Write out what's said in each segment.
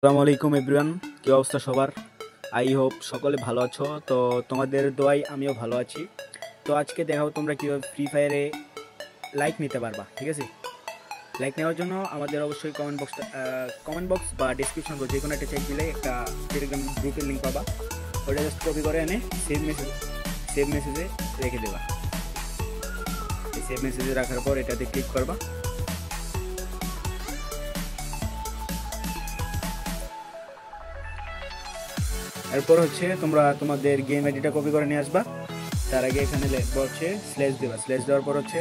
আসসালামু আলাইকুম এভরিওয়ান, কি অবস্থা সবার? আই হোপ সকলে ভালো আছো। তো তোমাদের দোয়ায় আমিও ভালো আছি। তো আজকে দেখাও তোমরা কীভাবে ফ্রি ফায়ারে লাইক নিতে পারবা। ঠিক আছে, লাইক নেওয়ার জন্য আমাদের অবশ্যই কমেন্ট বক্স বা ডিসক্রিপশন যে কোনো একটা চেক দিলে একটা টেলিগ্রাম গ্রুপের লিঙ্ক পাবা। ওটা জাস্ট কপি করে এনে সেভ মেসেজে রেখে দেবা। এই সেভ মেসেজে রাখার পর এটাতে ক্লিক করবা। এরপর হচ্ছে তোমরা তোমাদের গেম আইডিটা কপি করে নিয়ে আসবা। তার আগে এখানে লিখবা হচ্ছে স্ল্যাশ দেবা। স্ল্যাশ দেওয়ার পর হচ্ছে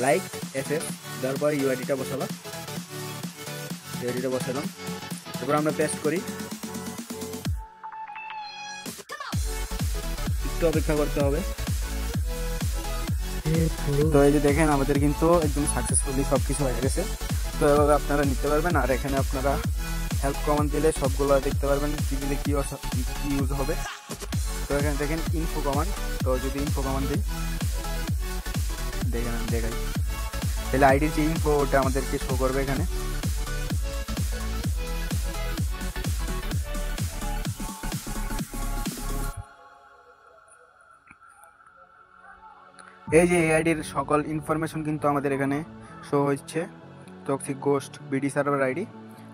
লাইক এফএফ দেওয়ার পর ইউআইডিটা বসাবা। ইউআইডিটা বসালাম, তারপর আমরা পেস্ট করি। একটু অপেক্ষা করতে হবে। তো এই যে দেখেন আমাদের কিন্তু একদম সাকসেসফুলি সব কিছু হয়ে গেছে। তো এভাবে আপনারা নিতে পারবেন। আর এখানে আপনারা হেল্প কমান্ড দিলে সবগুলো দেখতে পারবেন কি দিলে কি ইউজ হবে। তো এখানে দেখেন ইনফো কমান্ড। তো যদি ইনফো কমান্ড দিই, দেখেন আমি দেখাই, তাহলে আইডির যে ইনফো ওটা আমাদেরকে শো করবে এখানে। এই যে এই আইডির সকল ইনফরমেশন কিন্তু আমাদের এখানে শো হচ্ছে। Toxic ghost BD server ID.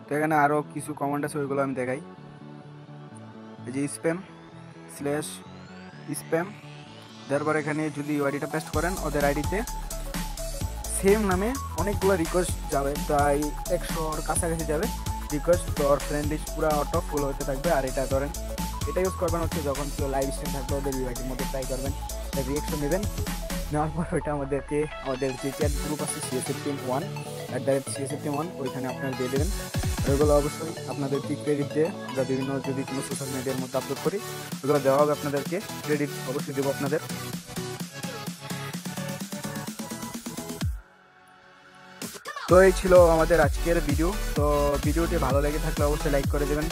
তো এখানে আরও কিছু কমান্ড আছে, ওইগুলো আমি দেখাই। এই যে স্প্যাম স্ল্যাশ স্প্যাম দেওয়ার পর এখানে যদি আইডিটা পেস্ট করেন ওদের আইডিতে সেম নামে অনেকগুলো রিকোয়েস্ট যাবে, প্রায় 100-র কাছাকাছি যাবে রিকোয়েস্ট। তো ওর ফ্রেন্ড লিস্ট পুরো অটো ফুল হতে থাকবে। আর এটা ধরেন এটা ইউজ করবেন হচ্ছে যখন কেউ লাইভ স্ট্রিম থাকবে ওদের ইউআইডির মধ্যে ট্রাই করবেন, রিয়েকশন নেবেন। নেওয়ার পর ওইটা আমাদের যে চ্যাট গ্রুপ আছে CSF Team 1 ওইখানে আপনারা দিয়ে দেবেন। আর ওইগুলো অবশ্যই আপনাদেরকে ক্রেডিট দিয়ে আমরা বিভিন্ন যদি কোনো সোশ্যাল মিডিয়ার মধ্যে আপলোড করি ওগুলো দেওয়া হবে আপনাদেরকে, ক্রেডিট অবশ্যই দেবো আপনাদের। তো এই ছিল আমাদের আজকের ভিডিও। তো ভিডিওটি ভালো লেগে থাকলে অবশ্যই লাইক করে দেবেন।